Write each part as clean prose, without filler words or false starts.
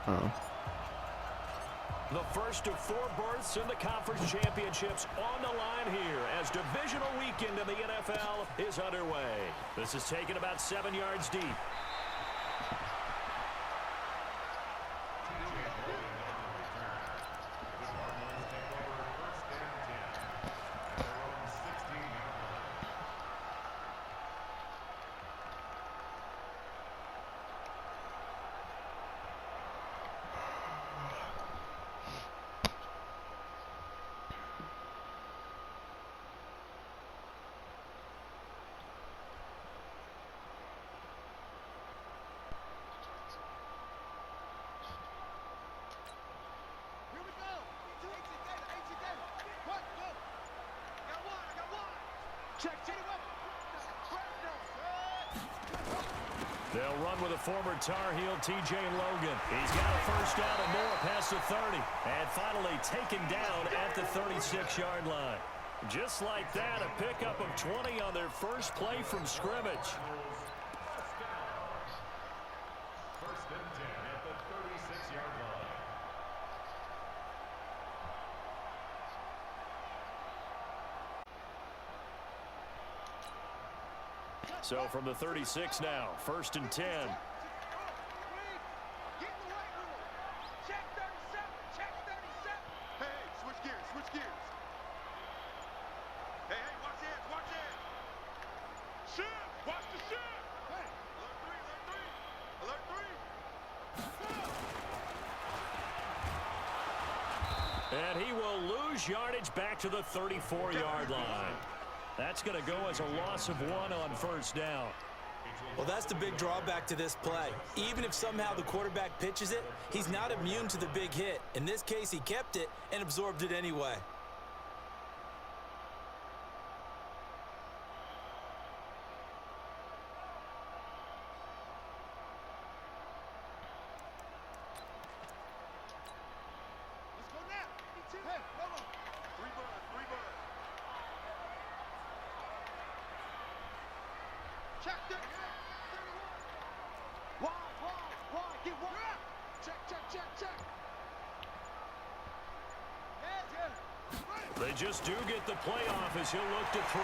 Oh. The first of 4 berths in the conference championships on the line here as divisional weekend in the NFL is underway. This is taken about 7 yards deep. They'll run with a former Tar Heel, T.J. Logan. He's got a first down and more past the 30. And finally taken down at the 36-yard line. Just like that, a pickup of 20 on their first play from scrimmage. First and 10 at the 36-yard line. So from the 36 now, first and 10. And he will lose yardage back to the 34-yard line. That's going to go as a loss of 1 on first down. Well, that's the big drawback to this play. Even if somehow the quarterback pitches it, he's not immune to the big hit. In this case, he kept it and absorbed it anyway. They just do get the playoff as he'll look to throw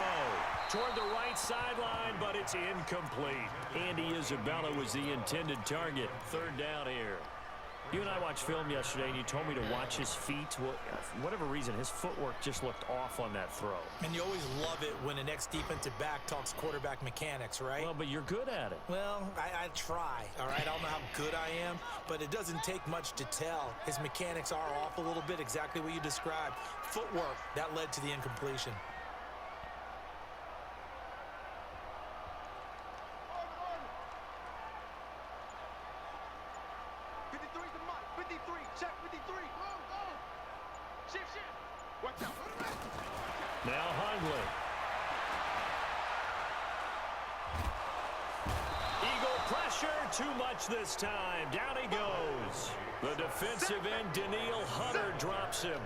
toward the right sideline, but it's incomplete. Andy Isabella was the intended target. Third down here. You and I watched film yesterday, and you told me to watch his feet. Well, for whatever reason, his footwork just looked off on that throw. And you always love it when an ex-defensive back talks quarterback mechanics, right? Well, but you're good at it. Well, I try, all right? I don't know how good I am, but it doesn't take much to tell. His mechanics are off a little bit, exactly what you described. Footwork, that led to the incompletion. Now Hundley. Eagle pressure, too much this time. Down he goes. The defensive end, Daniil Hunter, drops him.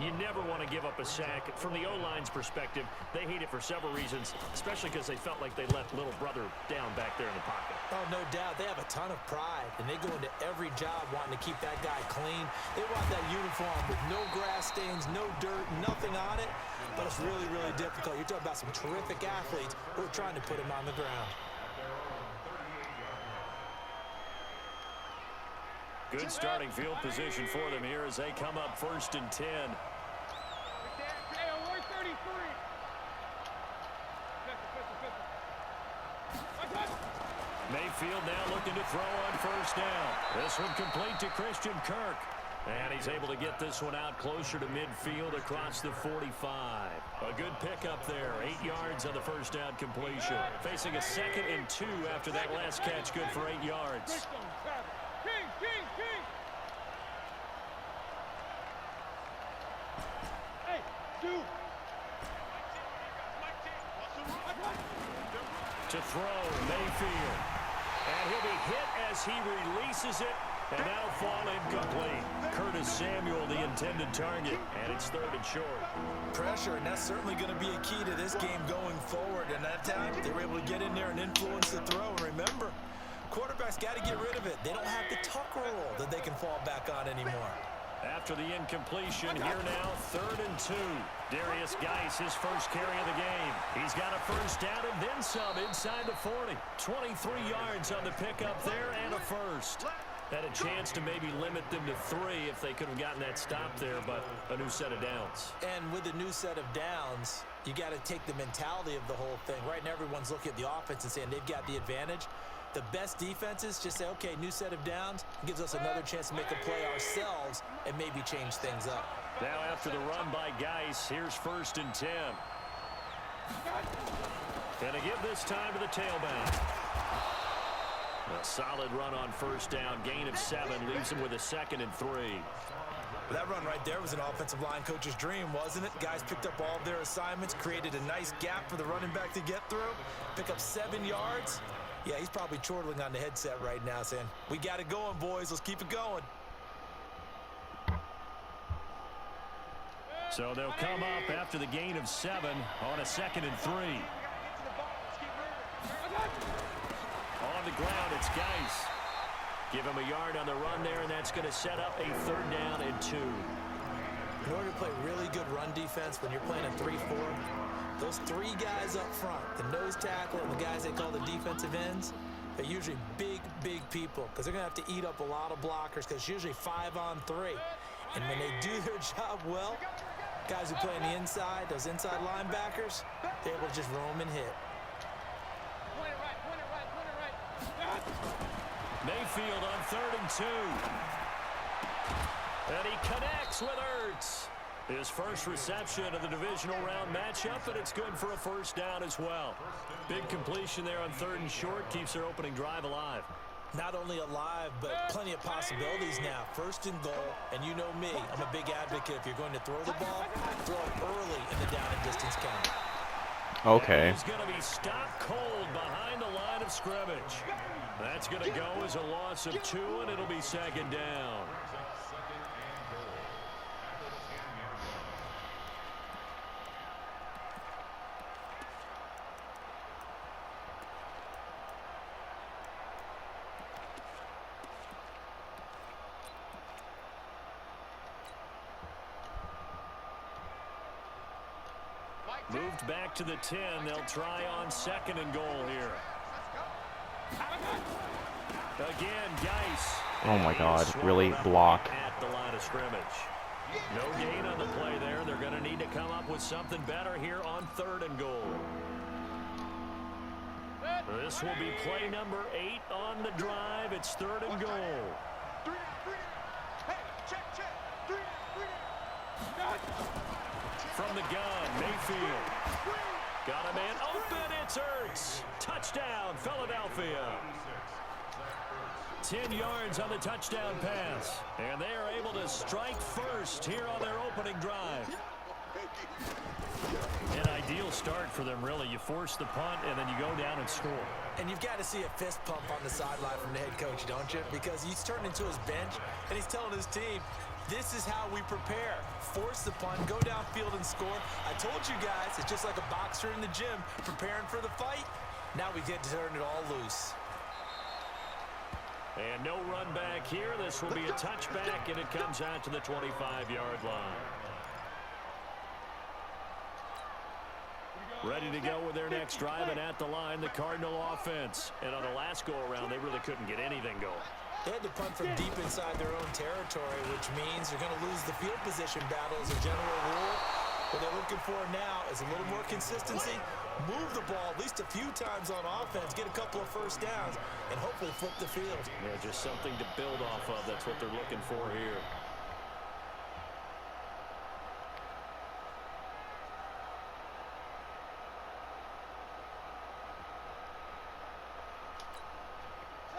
You never want to give up a sack. From the O-line's perspective, they hate it for several reasons, especially because they felt like they let little brother down back there in the pocket. Oh, no doubt. They have a ton of pride, and they go into every job wanting to keep that guy clean. They want that uniform with no grass stains, no dirt, nothing on it, but it's really, really difficult. You're talking about some terrific athletes who are trying to put him on the ground. Good starting field position for them here as they come up first and 10. Mayfield now looking to throw on first down. This one complete to Christian Kirk. And he's able to get this one out closer to midfield across the 45. A good pickup there. 8 yards on the first down completion. Facing a 2nd and 2 after that last catch. Good for 8 yards. To throw, Mayfield. And he'll be hit as he releases it. And now fall incomplete. Curtis Samuel, the intended target. And it's 3rd and short. Pressure, and that's certainly going to be a key to this game going forward. And that time, they were able to get in there and influence the throw. And remember, quarterback's got to get rid of it. They don't have the tuck roll that they can fall back on anymore. After the incompletion, here now, 3rd and 2. Darius Geis, his first carry of the game. He's got a first down and then some inside the 40. 23 yards on the pickup there and a first. Had a chance to maybe limit them to 3 if they could have gotten that stop there, but a new set of downs. And with a new set of downs, you got to take the mentality of the whole thing. Right now, everyone's looking at the offense and saying they've got the advantage. The best defenses just say, okay, new set of downs. Gives us another chance to make a play ourselves and maybe change things up. Now after the run by Geis, here's 1st and 10. And to give this time to the tailback. A solid run on 1st down. Gain of 7 leaves him with a 2nd and 3. That run right there was an offensive line coach's dream, wasn't it? Guys picked up all of their assignments, created a nice gap for the running back to get through, pick up 7 yards. Yeah, he's probably chortling on the headset right now saying, we got it going, boys. Let's keep it going. So they'll come up after the gain of 7 on a 2nd and 3. On the ground, it's Geis. Give him a yard on the run there, and that's going to set up a 3rd down and 2. In order to play really good run defense when you're playing a 3-4, those 3 guys up front, the nose tackle and the guys they call the defensive ends, they're usually big, big people because they're going to have to eat up a lot of blockers because it's usually 5 on 3. And when they do their job well, guys who play on the inside, those inside linebackers, they're able to just roam and hit. Mayfield on 3rd and 2. And he connects with Ertz. His first reception of the divisional round matchup, and it's good for a 1st down as well. Big completion there on 3rd and short keeps their opening drive alive. Not only alive, but plenty of possibilities now. 1st and goal, and you know me, I'm a big advocate. If you're going to throw the ball, throw it early in the down and distance count. Okay. He's going to be stopped cold behind the line of scrimmage. That's going to go as a loss of 2, and it'll be 2nd down. Moved back to the 10. They'll try on 2nd and goal here. Again, Geis. Oh my God, really block. At the line of scrimmage. No gain on the play there. They're going to need to come up with something better here on 3rd and goal. This will be play number 8 on the drive. It's 3rd and goal. From the gun, Mayfield. Got a man open, it's Ertz. Touchdown, Philadelphia. 10 yards on the touchdown pass. And they are able to strike first here on their opening drive. An ideal start for them, really. You force the punt, and then you go down and score. And you've got to see a fist pump on the sideline from the head coach, don't you? Because he's turned into his bench, and he's telling his team, this is how we prepare. Force the punt, go downfield and score. I told you guys, it's just like a boxer in the gym preparing for the fight. Now we get to turn it all loose. And no run back here. This will be a touchback, and it comes out to the 25-yard line. Ready to go with their next drive, and at the line, the Cardinal offense. And on the last go-around, they really couldn't get anything going. They had to punt from deep inside their own territory, which means they're going to lose the field position battle as a general rule. What they're looking for now is a little more consistency, move the ball at least a few times on offense, get a couple of first downs, and hopefully flip the field. Yeah, just something to build off of. That's what they're looking for here.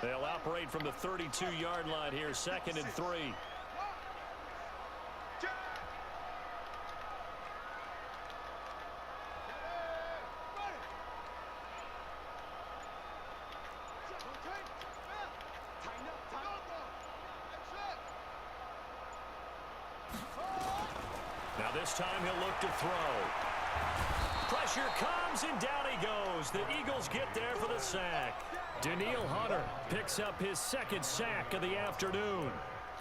They'll operate from the 32-yard line here, 2nd and 3. Now this time he'll look to throw. Pressure comes, and down he goes. The Eagles get there for the sack. Daniil Hunter picks up his second sack of the afternoon.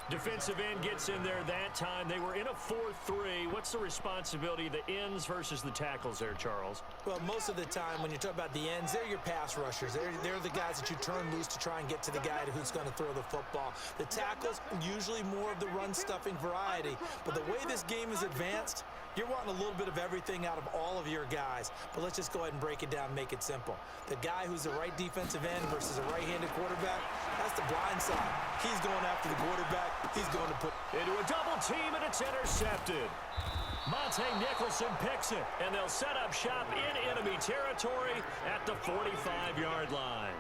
Defensive end gets in there that time. They were in a 4-3. What's the responsibility of the ends versus the tackles there, Charles? Well, most of the time when you talk about the ends, they're your pass rushers. They're the guys that you turn loose to try and get to the guy who's going to throw the football. The tackles, usually more of the run-stuffing variety. But the way this game is advanced, you're wanting a little bit of everything out of all of your guys. But let's just go ahead and break it down, make it simple. The guy who's the right defensive end versus a right-handed quarterback, that's the blind side. He's going after the quarterback. He's going to put into a double team, and it's intercepted. Monte Nicholson picks it, and they'll set up shop in enemy territory at the 45-yard line.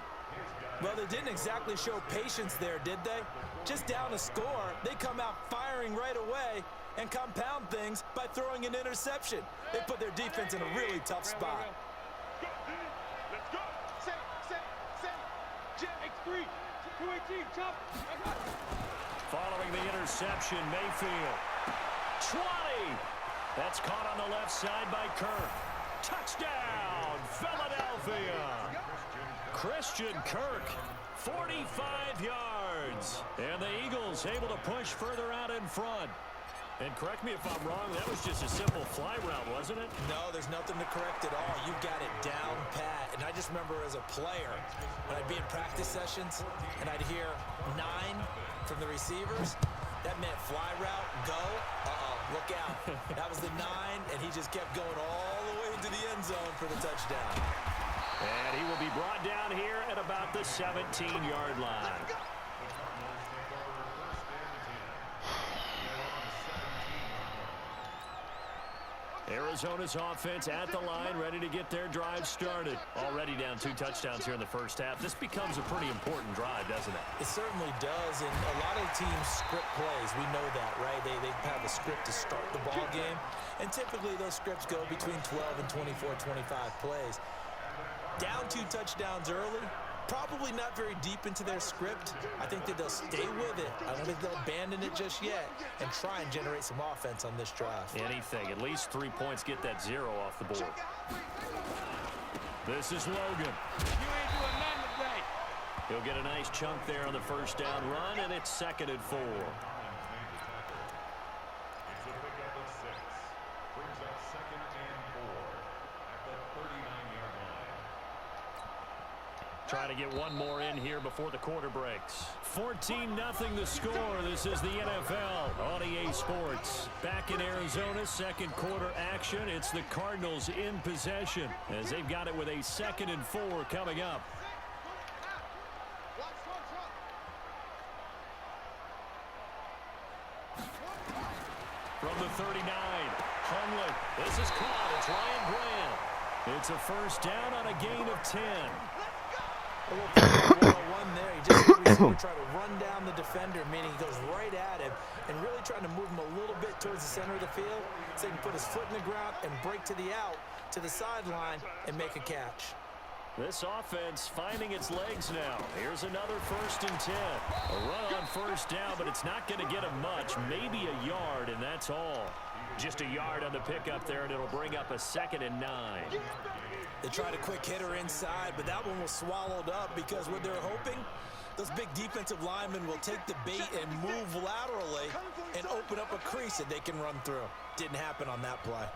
Well, they didn't exactly show patience there, did they? Just down a score, they come out firing right away and compound things by throwing an interception. They put their defense in a really tough spot. Let's go. Set. Jet X3. 218. Chop. Following the interception, Mayfield. 20. That's caught on the left side by Kirk. Touchdown, Philadelphia. Christian Kirk, 45 yards. And the Eagles able to push further out in front. And correct me if I'm wrong, that was just a simple fly route, wasn't it? No, there's nothing to correct at all. You got it down pat. And I just remember as a player, when I'd be in practice sessions and I'd hear 9 from the receivers, that meant fly route, go, look out. That was the 9, and he just kept going all the way into the end zone for the touchdown. And he will be brought down here at about the 17-yard line. Arizona's offense at the line, ready to get their drive started. Already down 2 touchdowns here in the first half. This becomes a pretty important drive, doesn't it? It certainly does, and a lot of teams script plays. We know that, right? They have a script to start the ball game, and typically those scripts go between 12 and 24, 25 plays. Down 2 touchdowns early, probably not very deep into their script. I think that they'll stay with it. I don't think they'll abandon it just yet and try and generate some offense on this drive. Anything. At least 3 points, get that 0 off the board. This is Logan. You ain't doing nothing today. He'll get a nice chunk there on the first down run, and it's 2nd and 4. It's a pickup of 6. Brings up 2nd and 4 at the 39-yard line. Try to get one more in here before the quarter breaks. 14-0 the score. This is the NFL on EA Sports. Back in Arizona, second quarter action. It's the Cardinals in possession as they've got it with a 2nd and 4 coming up. From the 39, Hundley. This is caught. It's Ryan Grant. It's a first down on a gain of 10. A little 1-on-1 there. He just trying to run down the defender, meaning he goes right at him and really trying to move him a little bit towards the center of the field so he can put his foot in the ground and break to the out, to the sideline, and make a catch. This offense finding its legs now. Here's another 1st and 10. A run on first down, but it's not going to get him much. Maybe a yard, and that's all. Just a yard on the pickup there, and it'll bring up a 2nd and 9. They tried a quick hitter inside, but that one was swallowed up because what they're hoping, those big defensive linemen will take the bait and move laterally and open up a crease that they can run through. Didn't happen on that play.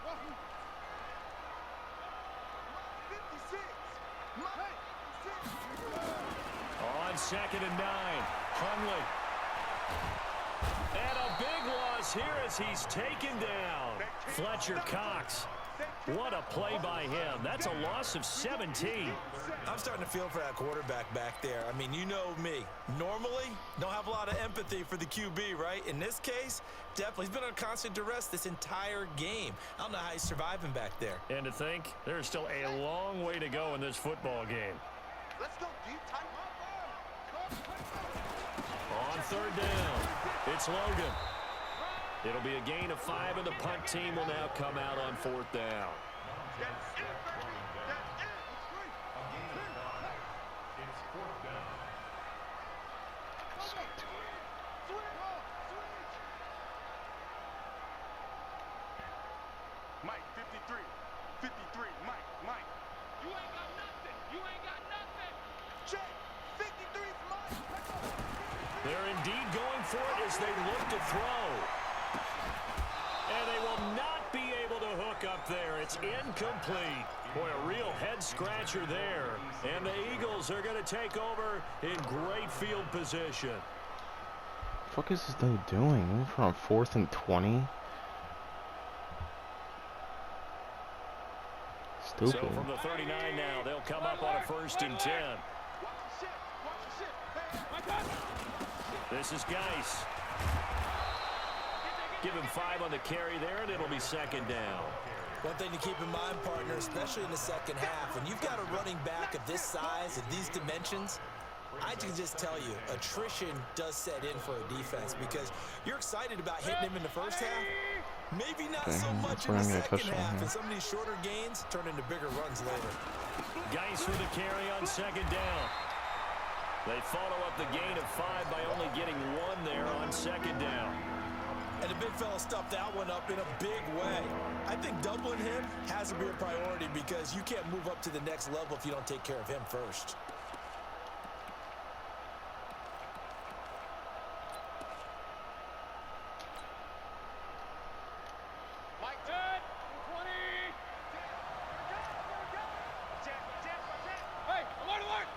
On 2nd and 9, Hundley. And a big loss here as he's taken down. Fletcher Cox. What a play by him. That's a loss of 17. I'm starting to feel for that quarterback back there. I mean, you know me. Normally, don't have a lot of empathy for the QB, right? In this case, definitely. He's been on constant duress this entire game. I don't know how he's surviving back there. And to think, there's still a long way to go in this football game. Let's go deep, tight. On 3rd down, it's Logan. It'll be a gain of 5, and the punt team will now come out on 4th down. It's 4th down. Mike, 53. 53, Mike. You ain't got nothing. You ain't got nothing. Check. 53 's Mike. They're indeed going for it as they look to throw. And they will not be able to hook up there. It's incomplete. Boy, a real head-scratcher there. And the Eagles are going to take over in great field position. What the fuck is this thing doing? We're on 4th and 20. Stupid. So from the 39 now, they'll come up on a 1st and 10. This is Geis. Give him 5 on the carry there, and it'll be 2nd down. One thing to keep in mind, partner, especially in the second half, when you've got a running back of this size, of these dimensions, I can just tell you, attrition does set in for a defense because you're excited about hitting him in the first half. Maybe not so much in the second half, and some of these shorter gains turn into bigger runs later. Geis for the carry on 2nd down. They follow up the gain of 5 by only getting 1 there on 2nd down. And the big fella stuffed that one up in a big way. I think doubling him has to be a priority because you can't move up to the next level if you don't take care of him first. Mike, 10, 20. Hey, alert!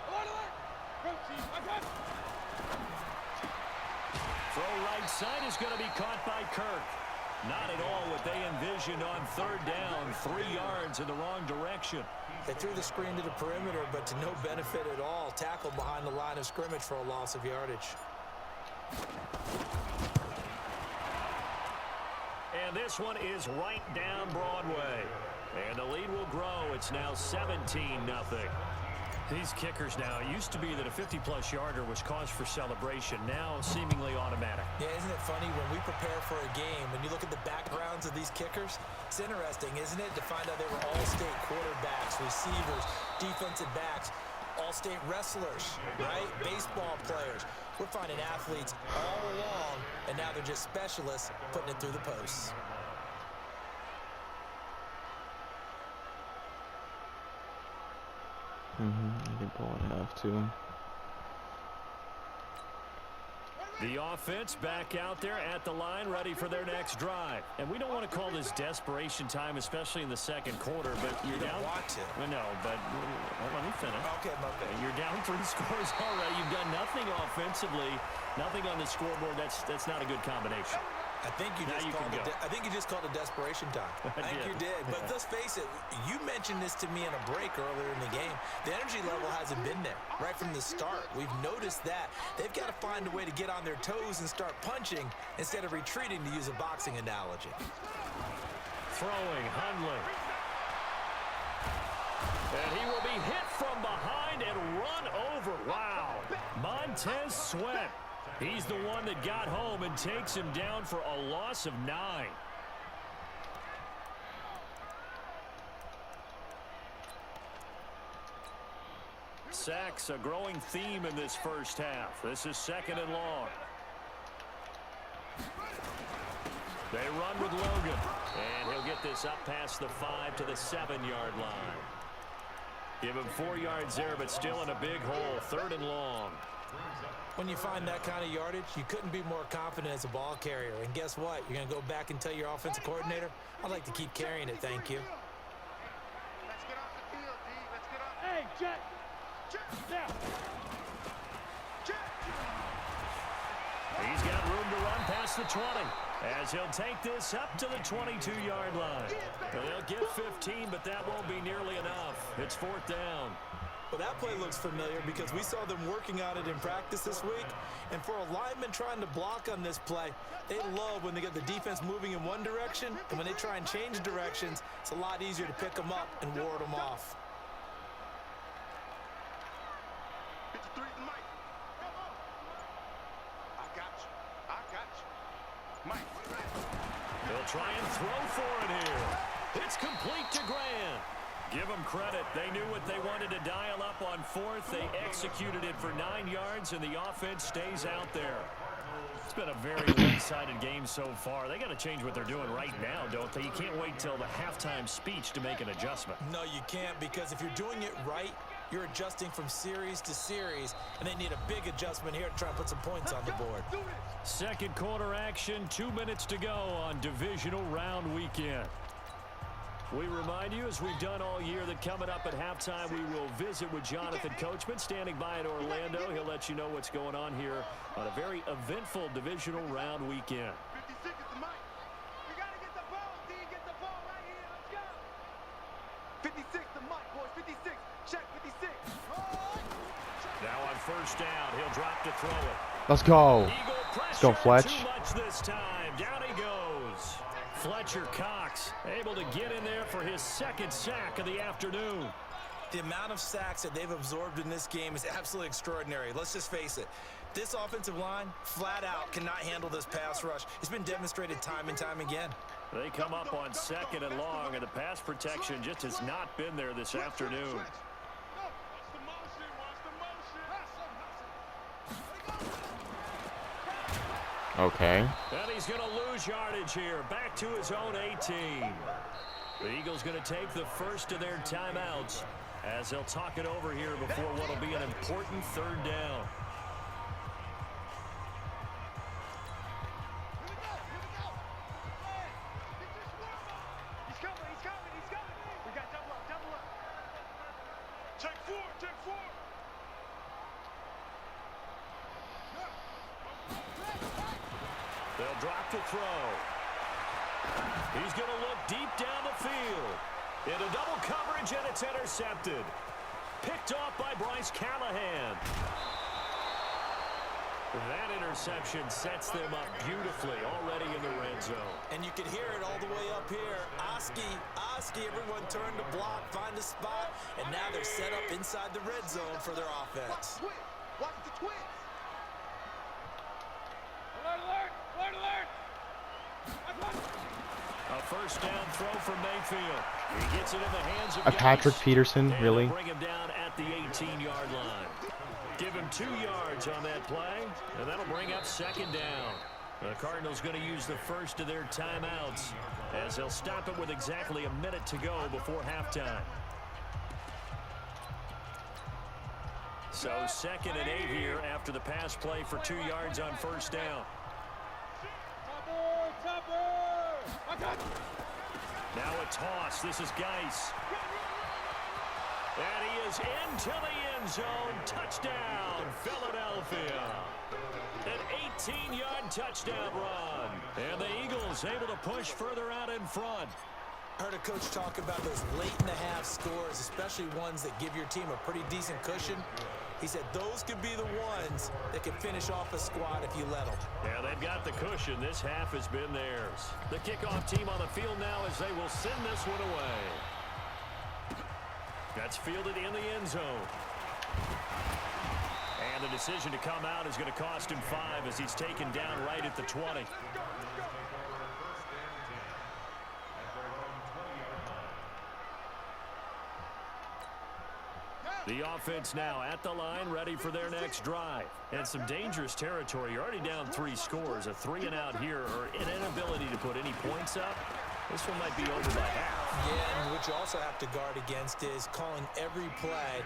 Go team, Mike. Throw right side is going to be caught by Kirk. Not at all what they envisioned on 3rd down. 3 yards in the wrong direction. They threw the screen to the perimeter, but to no benefit at all. Tackled behind the line of scrimmage for a loss of yardage. And this one is right down Broadway. And the lead will grow. It's now 17-0. These kickers now, it used to be that a 50-plus yarder was cause for celebration. Now seemingly automatic. Yeah, isn't it funny when we prepare for a game, when you look at the backgrounds of these kickers, it's interesting, isn't it, to find out they were all-state quarterbacks, receivers, defensive backs, all-state wrestlers, right? Baseball players. We're finding athletes all along, and now they're just specialists putting it through the posts. They ball at half too. The offense back out there at the line, ready for their next drive. And we don't want to call this desperation time, especially in the 2nd quarter, but you're You down. don't want to. Well, no, but let me finish. Okay, my bad. You're down 3 scores already. You've done nothing offensively, nothing on the scoreboard. That's not a good combination. I think you just called it desperation time. I think you did. But let's face it, you mentioned this to me in a break earlier in the game. The energy level hasn't been there right from the start. We've noticed that. They've got to find a way to get on their toes and start punching instead of retreating, to use a boxing analogy. Throwing, Hundley. And he will be hit from behind and run over. Wow. Montez Sweat. He's the one that got home and takes him down for a loss of 9. Sacks, a growing theme in this first half. This is 2nd and long. They run with Logan. And he'll get this up past the 5 to the 7-yard line. Give him 4 yards there, but still in a big hole. 3rd and long. When you find that kind of yardage, you couldn't be more confident as a ball carrier. And guess what? You're going to go back and tell your offensive coordinator, I'd like to keep carrying it, thank you. Let's get off the field, D. Let's get off. Hey, Jet. Jet. He's got room to run past the 20 as he'll take this up to the 22-yard line. They'll get 15, but that won't be nearly enough. It's 4th down. Well, that play looks familiar because we saw them working on it in practice this week. And for a lineman trying to block on this play, they love when they get the defense moving in one direction. And when they try and change directions, it's a lot easier to pick them up and ward them off. 53 to Mike. I got you. Mike. They'll try and throw for it here. It's complete to Grant. Give them credit. They knew what they wanted to dial up on 4th. They executed it for 9 yards, and the offense stays out there. It's been a very one-sided game so far. They got to change what they're doing right now, don't they? You can't wait till the halftime speech to make an adjustment. No, you can't, because if you're doing it right, you're adjusting from series to series, and they need a big adjustment here to try and put some points on the board. Second quarter action, 2 minutes to go on divisional round weekend. We remind you, as we've done all year, that coming up at halftime, we will visit with Jonathan Coachman, standing by in Orlando. He'll let you know what's going on here on a very eventful divisional round weekend. 56 is the mic. We got to get the ball, D. Get the ball right here. Let's go. 56, the mic, boys. 56. Check 56. Now on first down, he'll drop to throw it. Let's go. Eagle Let's go, pressure, Fletch. too much this time. Down he goes. Fletcher Cox able to get in there for his second sack of the afternoon. The amount of sacks that they've absorbed in this game is absolutely extraordinary. Let's just face it. This offensive line, flat out, cannot handle this pass rush. It's been demonstrated time and time again. They come up on second and long, and the pass protection just has not been there this afternoon. Okay. And he's going to lose yardage here. Back to his own 18. The Eagles going to take the first of their timeouts as they'll talk it over here before what will be an important third down. He's coming. We got double up. Check four. They'll drop to throw. He's going to look deep down the field. Into double coverage, and it's intercepted. Picked off by Bryce Callahan. That interception sets them up beautifully already in the red zone. And you can hear it all the way up here. Oski, everyone turned to block, find a spot, and now they're set up inside the red zone for their offense. Watch the twins. A first down throw from Mayfield. He gets it in the hands of Patrick Geis. Peterson, And really? bring him down at the 18-yard line. Give him 2 yards on that play, and that'll bring up second down. The Cardinals going to use the first of their timeouts as they'll stop it with exactly a minute to go before halftime. So 2nd and 8 here after the pass play for 2 yards on first down. Now a toss. This is Geis. And he is into the end zone. Touchdown, Philadelphia. An 18-yard touchdown run. And the Eagles able to push further out in front. I heard a coach talk about those late-in-the-half scores, especially ones that give your team a pretty decent cushion. He said those could be the ones that can finish off a squad if you let them. Yeah, they've got the cushion. This half has been theirs. The kickoff team on the field now as they will send this one away. That's fielded in the end zone. And the decision to come out is going to cost him 5 as he's taken down right at the 20. The offense now at the line, ready for their next drive. And some dangerous territory. You're already down 3 scores. A 3-and-out here, or an inability to put any points up. This one might be over by half. Yeah, and what you also have to guard against is calling every play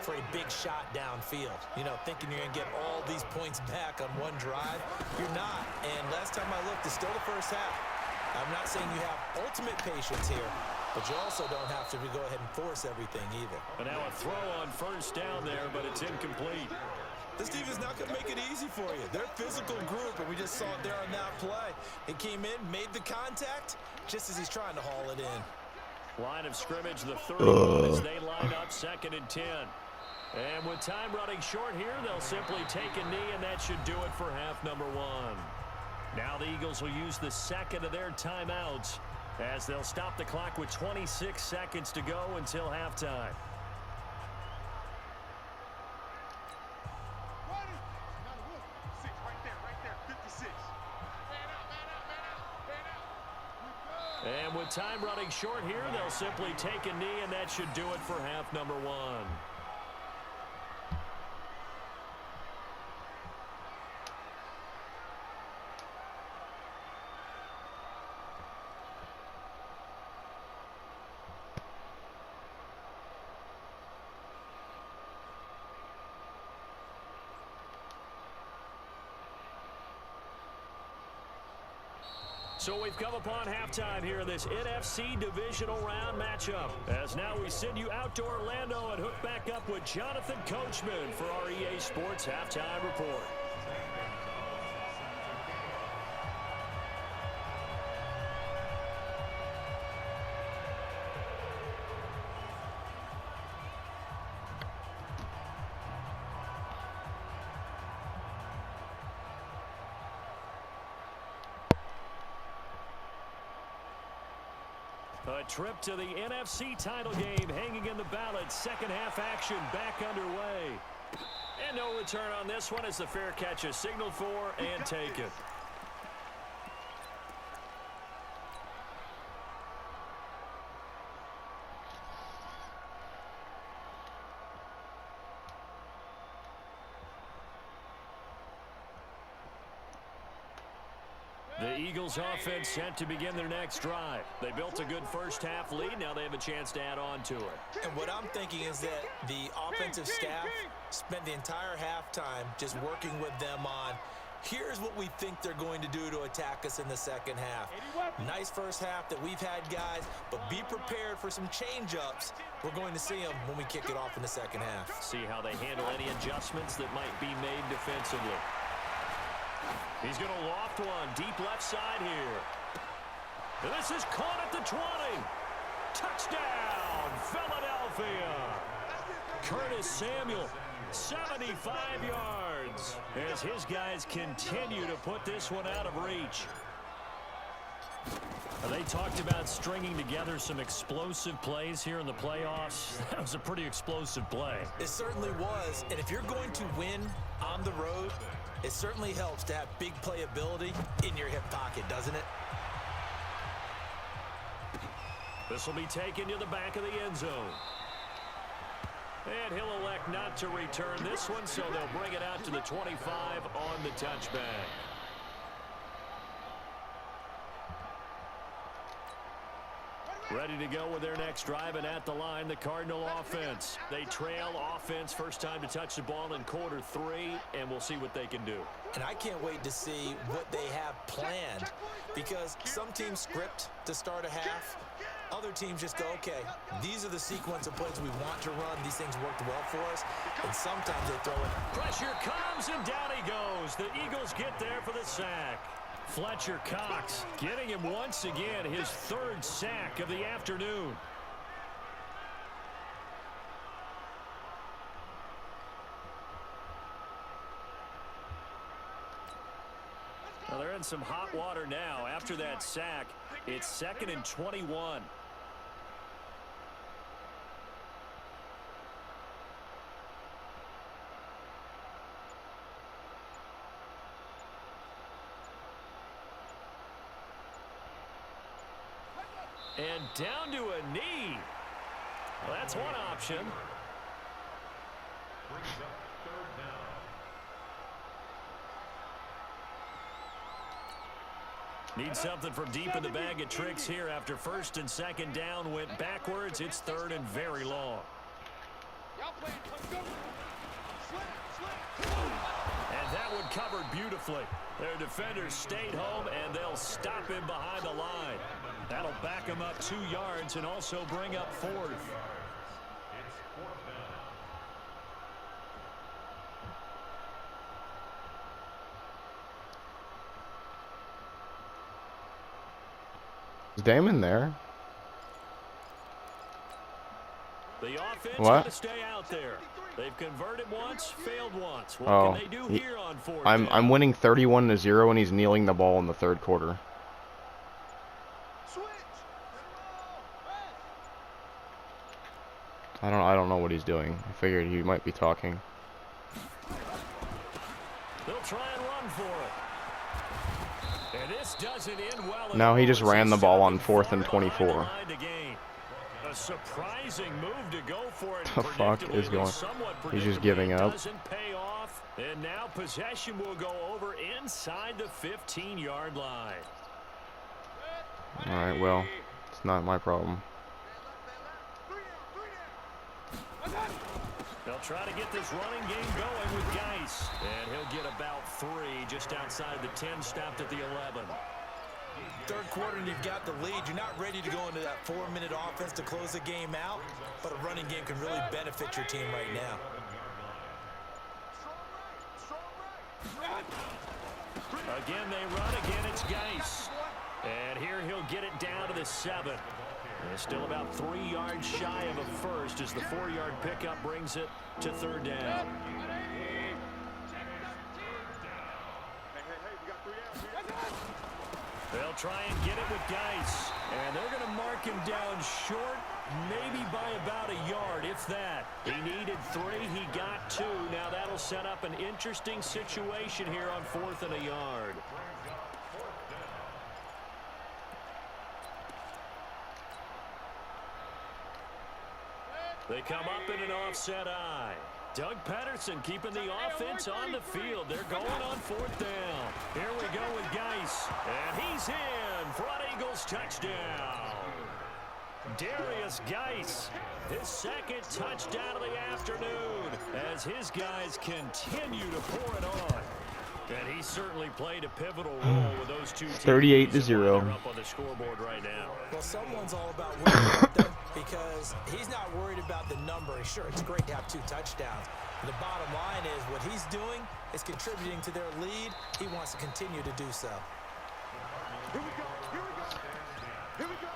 for a big shot downfield. You know, thinking you're going to get all these points back on one drive. You're not. And last time I looked, it's still the first half. I'm not saying you have ultimate patience here, but you also don't have to go ahead and force everything either. And now a throw on first down there, but it's incomplete. This team is not going to make it easy for you. They're a physical group, and we just saw it there on that play. He came in, made the contact, just as he's trying to haul it in. Line of scrimmage, the 31 as they line up 2nd and 10. And with time running short here, they'll simply take a knee, and that should do it for half number 1. Now the Eagles will use the second of their timeouts as they'll stop the clock with 26 seconds to go until halftime. And with time running short here, they'll simply take a knee, and that should do it for half number 1. So we've come upon halftime here in this NFC Divisional Round matchup. As now we send you out to Orlando and hook back up with Jonathan Coachman for our EA Sports Halftime Report. A trip to the NFC title game hanging in the balance. Second half action back underway. And no return on this one as the fair catch is signaled for and taken. The Eagles offense set to begin their next drive. They built a good first half lead. Now they have a chance to add on to it. And what I'm thinking is that the offensive staff spent the entire halftime just working with them on, here's what we think they're going to do to attack us in the second half. Nice first half that we've had, guys, but be prepared for some change-ups. We're going to see them when we kick it off in the second half. See how they handle any adjustments that might be made defensively. He's going to loft one deep left side here. And this is caught at the 20. Touchdown, Philadelphia. Curtis Samuel, 75 yards, as his guys continue to put this one out of reach. They talked about stringing together some explosive plays here in the playoffs. That was a pretty explosive play. It certainly was, and if you're going to win on the road, it certainly helps to have big playability in your hip pocket, doesn't it? This will be taken to the back of the end zone. And he'll elect not to return this one, so they'll bring it out to the 25 on the touchback. Ready to go with their next drive, and at the line, the Cardinal offense. They trail offense, first time to touch the ball in quarter 3, and we'll see what they can do. And I can't wait to see what they have planned, because some teams script to start a half. Other teams just go, okay, these are the sequence of plays we want to run. These things worked well for us, and sometimes they throw it. Pressure comes, and down he goes. The Eagles get there for the sack. Fletcher Cox getting him once again, his third sack of the afternoon. Well, they're in some hot water now. After that sack, it's 2nd and 21. And down to a knee. Well, that's one option. Brings up third down. Need something from deep in the bag of tricks here after first and second down went backwards. It's third and very long. And that one covered beautifully. Their defenders stayed home, and they'll stop him behind the line. That'll back him up 2 yards and also bring up 4th. It's 4th down. Is Damon there? The offense What? got to stay out there. They've converted once, failed once. What Oh, can they do here on 4th I'm down? winning 31-0, and he's kneeling the ball in the third quarter. I don't know what he's doing. I figured he might be talking. They'll try and run for it. And this doesn't end well. No, he just ran the ball on 4th and 24. 24. A surprising move to go for it. The fuck is going? He's just giving up. Doesn't pay off. And now possession will go over inside the 15-yard line. All right, well, it's not my problem. They'll try to get this running game going with Geis. And he'll get about 3 just outside the 10, stopped at the 11. Third quarter and you've got the lead. You're not ready to go into that 4-minute offense to close the game out, but a running game can really benefit your team right now. Again, they run. Again, it's Geis. And here he'll get it down to the 7. And still about 3 yards shy of a first as the 4-yard pickup brings it to third down. They'll try and get it with Geis. And they're going to mark him down short, maybe by about a yard, if that. He needed 3. He got 2. Now that'll set up an interesting situation here on 4th and a yard. They come up in an offset eye. Doug Patterson keeping the offense on the field. They're going on 4th down. Here we go with Geis. And he's in for an Eagles touchdown. Darius Geis, his 2nd touchdown of the afternoon as his guys continue to pour it on. And he certainly played a pivotal role with those 2 teams. 38-0. Up on the scoreboard right now. Well, someone's all about winning them because he's not worried about the number. Sure, it's great to have 2 touchdowns. The bottom line is what he's doing is contributing to their lead. He wants to continue to do so. Here we go. Here we go. Here we go.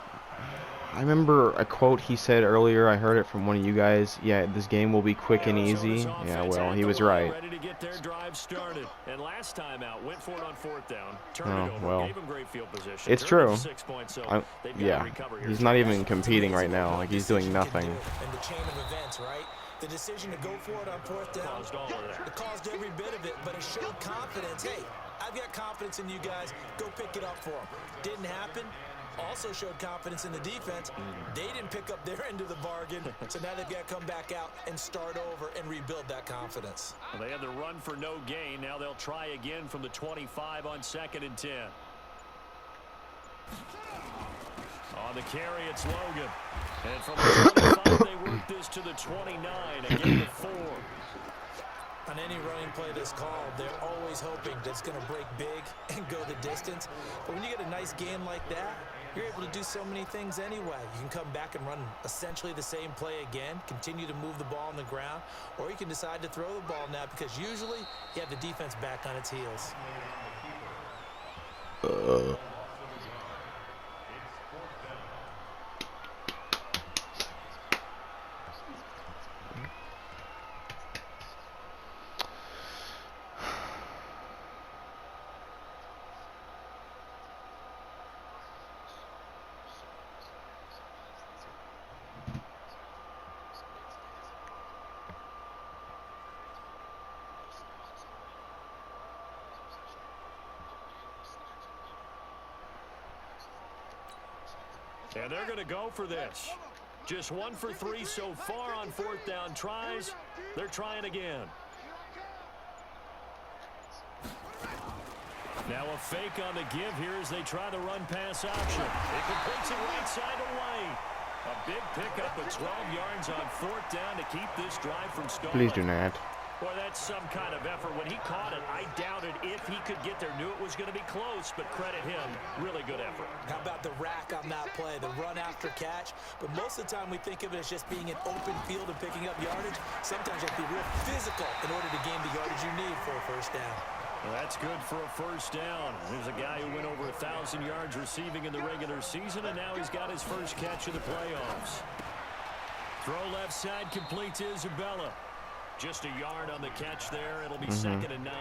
I remember a quote he said earlier. I heard it from one of you guys. Yeah, this game will be quick and easy. Yeah, well, he was right. Ready to get their drive started. And last time out, went for it on 4th down. Turned it over, well, gave him great field position. it's true. 6 points, so Yeah, he's not even competing right now. Like, he's doing nothing. And the chain of events, right? The decision to go for it on 4th down, Caused all of that. it caused every bit of it, but it showed confidence. Hey, I've got confidence in you guys. Go pick it up for them. Didn't happen. Also showed confidence in the defense. They didn't pick up their end of the bargain, so now they've got to come back out and start over and rebuild that confidence. Well, they had the run for no gain. Now they'll try again from the 25 on 2nd and 10. On the carry, it's Logan. And from the 25, they work this to the 29, again the 4. On any running play that's called, they're always hoping that it's going to break big and go the distance. But when you get a nice game like that, you're able to do so many things anyway. You can come back and run essentially the same play again, continue to move the ball on the ground, or you can decide to throw the ball now because usually you have the defense back on its heels. And they're going to go for this. Just 1 for 3 so far on 4th down tries. They're trying again. Now a fake on the give here as they try the run-pass option. It completes it right side to White. A big pickup of 12 yards on 4th down to keep this drive from stalling. Please do not. Boy, that's some kind of effort. When he caught it, I doubted if he could get there. Knew it was going to be close, but credit him. Really good effort. How about the rack on that play, the run after catch? But most of the time we think of it as just being an open field and picking up yardage. Sometimes you have to be real physical in order to gain the yardage you need for a first down. Well, that's good for a first down. There's a guy who went over 1,000 yards receiving in the regular season, and now he's got his first catch of the playoffs. Throw left side completes Isabella. Just a yard on the catch there. It'll be 2nd and 9.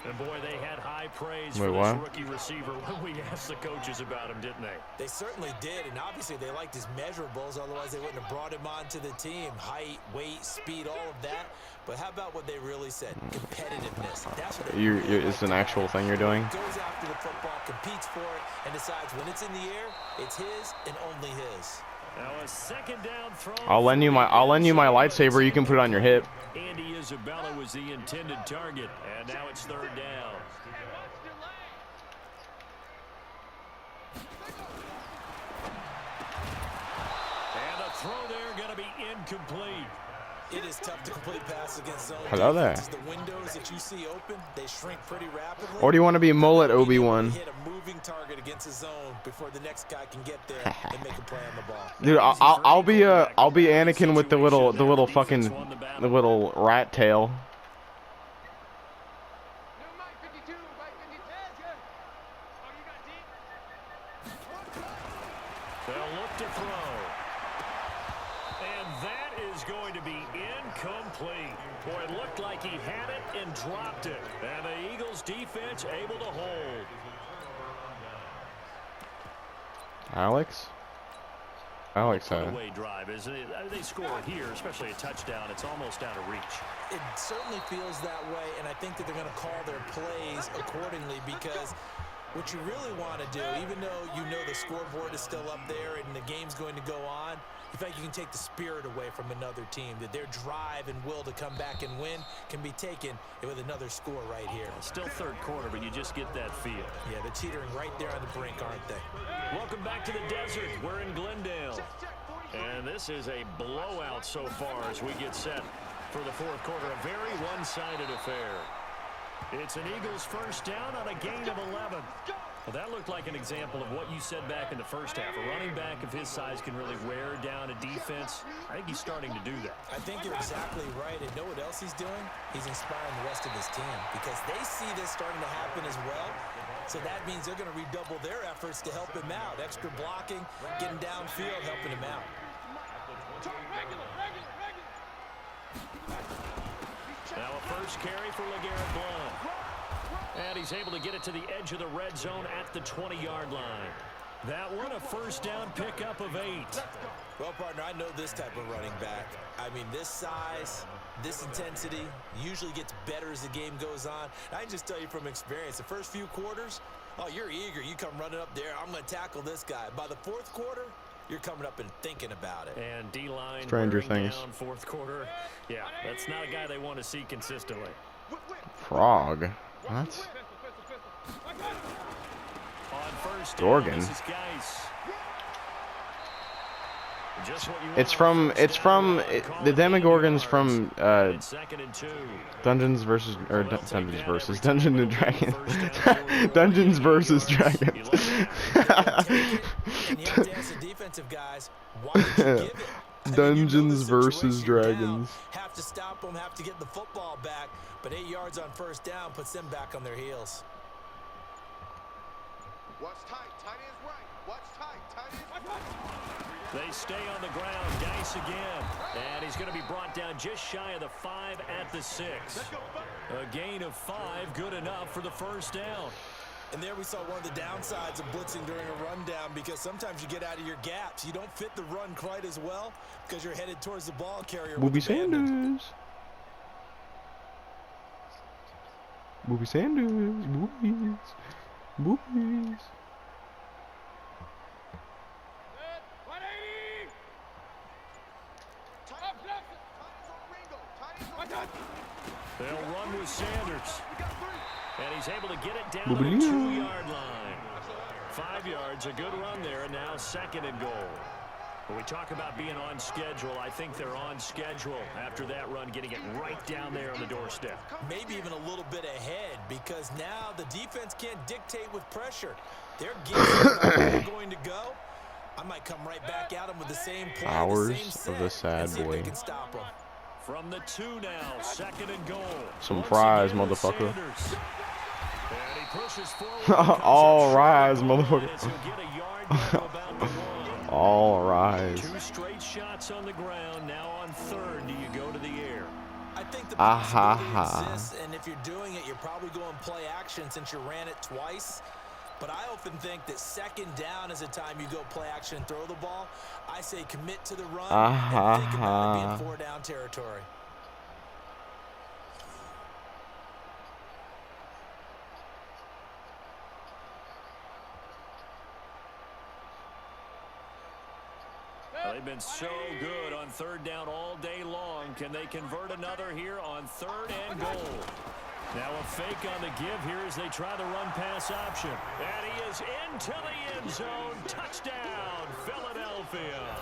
And boy, they had high praise for this rookie receiver when we asked the coaches about him, didn't they? They certainly did, and obviously they liked his measurables. Otherwise, they wouldn't have brought him onto the team. Height, weight, speed, all of that. But how about what they really said? Competitiveness. That's what It's an actual thing you're doing. Goes after the football, competes for it, and decides when it's in the air, it's his and only his. Now a 2nd down throw. I'll lend you my lightsaber. You can put it on your hip. Andy Isabella was the intended target, and now it's 3rd down. And the throw there going to be incomplete. It is tough to complete pass against zone. Hello there. The windows that you see open, they shrink pretty rapidly. Or do you want to be mullet Obi-Wan? Hit a moving target against his zone before the next guy can get there and make a play on the ball. Dude, I'll be Anakin with the little fucking the little rat tail. They'll look to throw. And that is going to be incomplete. Boy, it looked like he had it and dropped it. And the Eagles defense able to hold. Alex Away drive. As they score here, especially a touchdown, it's almost out of reach. It certainly feels that way, and I think that they're going to call their plays accordingly because what you really want to do, even though you know the scoreboard is still up there and the game's going to go on, you feel like you can take the spirit away from another team, that their drive and will to come back and win can be taken with another score right here. Still third quarter, but you just get that feel. Yeah, they're teetering right there on the brink, aren't they? Welcome back to the desert. We're in Glendale. And this is a blowout so far as we get set for the fourth quarter. A very one-sided affair. It's an Eagles first down on a gain of 11. Well, that looked like an example of what you said back in the first half. A running back of his size can really wear down a defense. I think he's starting to do that. I think you're exactly right. And know what else he's doing? He's inspiring the rest of his team because they see this starting to happen as well. So that means they're going to redouble their efforts to help him out. Extra blocking, getting downfield, helping him out. Now a first carry for LeGarrette Blount. And he's able to get it to the edge of the red zone at the 20-yard line. That one a first down pickup of 8. Well, partner, I know this type of running back. I mean, this size, this intensity usually gets better as the game goes on. I can just tell you from experience, the first few quarters, oh, you're eager. You come running up there, I'm going to tackle this guy. By the fourth quarter, you're coming up and thinking about it. And D-line Stranger Things. Down fourth quarter. Yeah, that's not a guy they want to see consistently. Frog. What? On first Dorgan. down, this is Geis. Just what you want It's from the Demogorgons from It's 2nd and 2. Dungeons versus Dungeons and Dragons. Dungeons versus Dragons. And you have to ask the defensive guys, why did you give it? I mean, Dungeons you know the versus situation now. Dragons. Have to stop them, have to get the football back, but 8 yards on first down puts them back on their heels. Watch tight, tight ends right. Watch tight, tight ends right. They stay on the ground. Geis again. And he's going to be brought down just shy of the 5 at the 6. A gain of 5, good enough for the first down. And there we saw one of the downsides of blitzing during a rundown because sometimes you get out of your gaps. You don't fit the run quite as well because you're headed towards the ball carrier. Booby Sanders. Booby Sanders. Boobies. Boobies. They'll run with Sanders. And he's able to get it down to the Boobity. 2-yard line. 5 yards, a good run there, and now 2nd and goal. When we talk about being on schedule, I think they're on schedule after that run, getting it right down there on the doorstep. Maybe even a little bit ahead because now the defense can't dictate with pressure. They're getting going to go. I might come right back at them with the same play, Hours the same set, of the sad and see if boy. they can stop them. From the 2 now, 2nd and goal. Some Once fries, again with motherfucker. Sanders. And he pushes forward. All rise, And he'll motherfucker. get a yard down to about the 1. All rise. 2 straight shots on the ground. Now on 3rd, do you go to the air? I think the Ah, possibility ha, ha. exists, and if you're doing it, you're probably going play action since you ran it twice. But I often think that 2nd down is a time you go play action and throw the ball. I say commit to the run and think about it being 4-down territory. Well, they've been so good on 3rd down all day long. Can they convert another here on 3rd and goal? Now a fake on the give here as they try the run-pass option. And he is into the end zone. Touchdown, Philadelphia.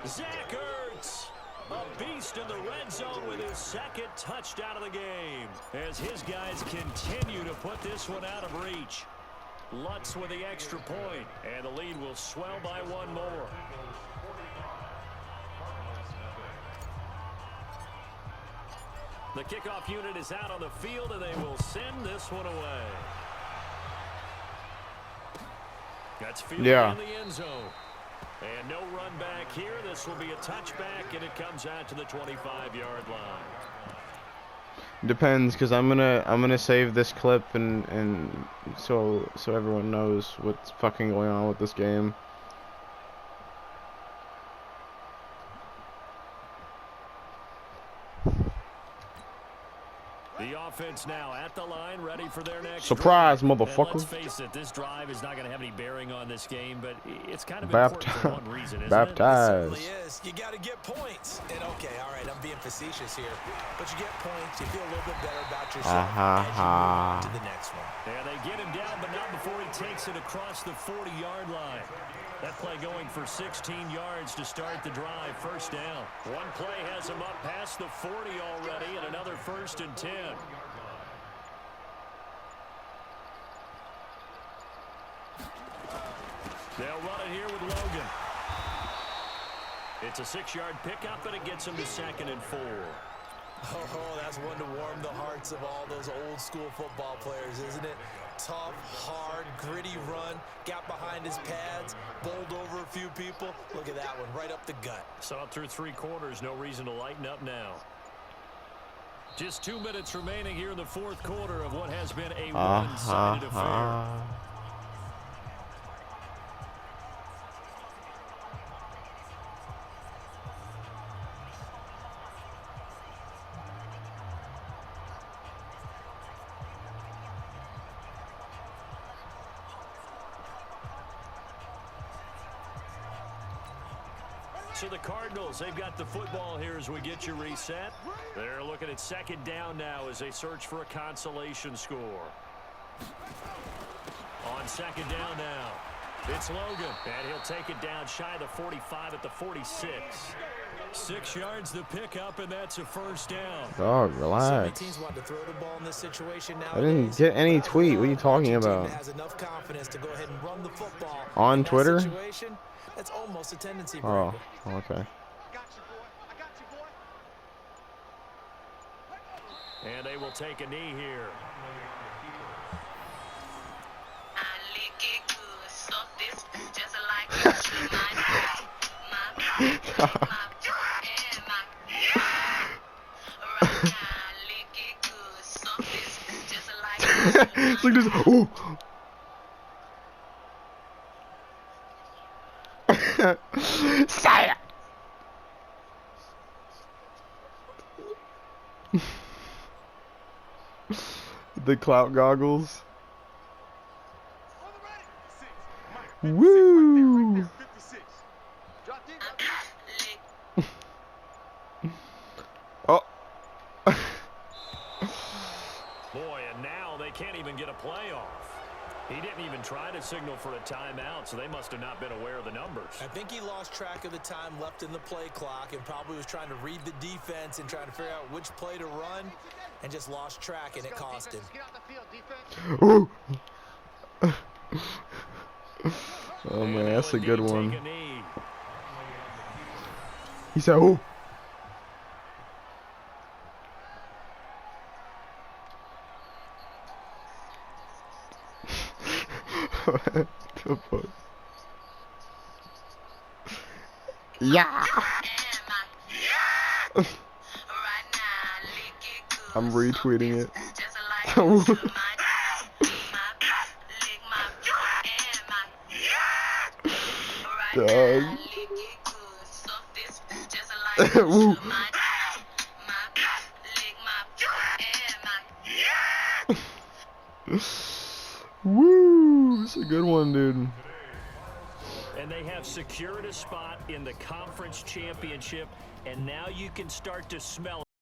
Zach Ertz, a beast in the red zone with his 2nd touchdown of the game as his guys continue to put this one out of reach. Lutz with the extra point, and the lead will swell by one more. The kickoff unit is out on the field, and they will send this one away. That's fielded in the end zone. And no run back here. This will be a touchback, and it comes out to the 25-yard line. Depends, because I'm gonna save this clip and so everyone knows what's fucking going on with this game. The offense now at the line, ready for their next surprise, drive. motherfucker. Let's face it, this drive is not going to have any bearing on this game, but it's kind of important for one reason, isn't Baptized. it? It certainly is. You got to get points. And okay, all right, I'm being facetious here, but you get points, you feel a little bit better about yourself as you move on to the next one. Yeah, they get him down, but not before he takes it across the 40-yard line. That play going for 16 yards to start the drive. First down. One play has him up past the 40 already, and another 1st and 10. They'll run it here with Logan. It's a 6-yard pickup, and it gets him to 2nd and 4. Oh, that's one to warm the hearts of all those old-school football players, isn't it? Tough, hard, gritty run, got behind his pads, bowled over a few people. Look at that one, right up the gut. Saw it through 3 quarters, no reason to lighten up now. Just 2 minutes remaining here in the 4th quarter of what has been a one-sided affair. So the Cardinals, they've got the football here as we get you reset. They're looking at 2nd down now as they search for a consolation score. On 2nd down now, it's Logan, and he'll take it down shy of the 45 at the 46. 6 yards to pick up, and that's a 1st down. Dog, relax. Teams want to throw the ball in this situation now. I didn't get any tweet. What are you talking about? Has enough confidence to go ahead and run the football on Twitter? That's almost a tendency. Oh, okay. I got you, boy. I got you, boy. And they will take a knee here. It's like this. Oh. Say it. The clout goggles. Woo! Oh. Boy, and now they can't even get a play off. He didn't even try to signal for a timeout, so they must have not been aware of the numbers. I think he lost track of the time left in the play clock and probably was trying to read the defense and trying to figure out which play to run and just lost track, and it cost him. Ooh. Oh, man, that's a good one. He said, oh. What the fuck? Yeah. I'm retweeting it. Dog. Woo! It's a good one, dude. And they have secured a spot in the conference championship, and now you can start to smell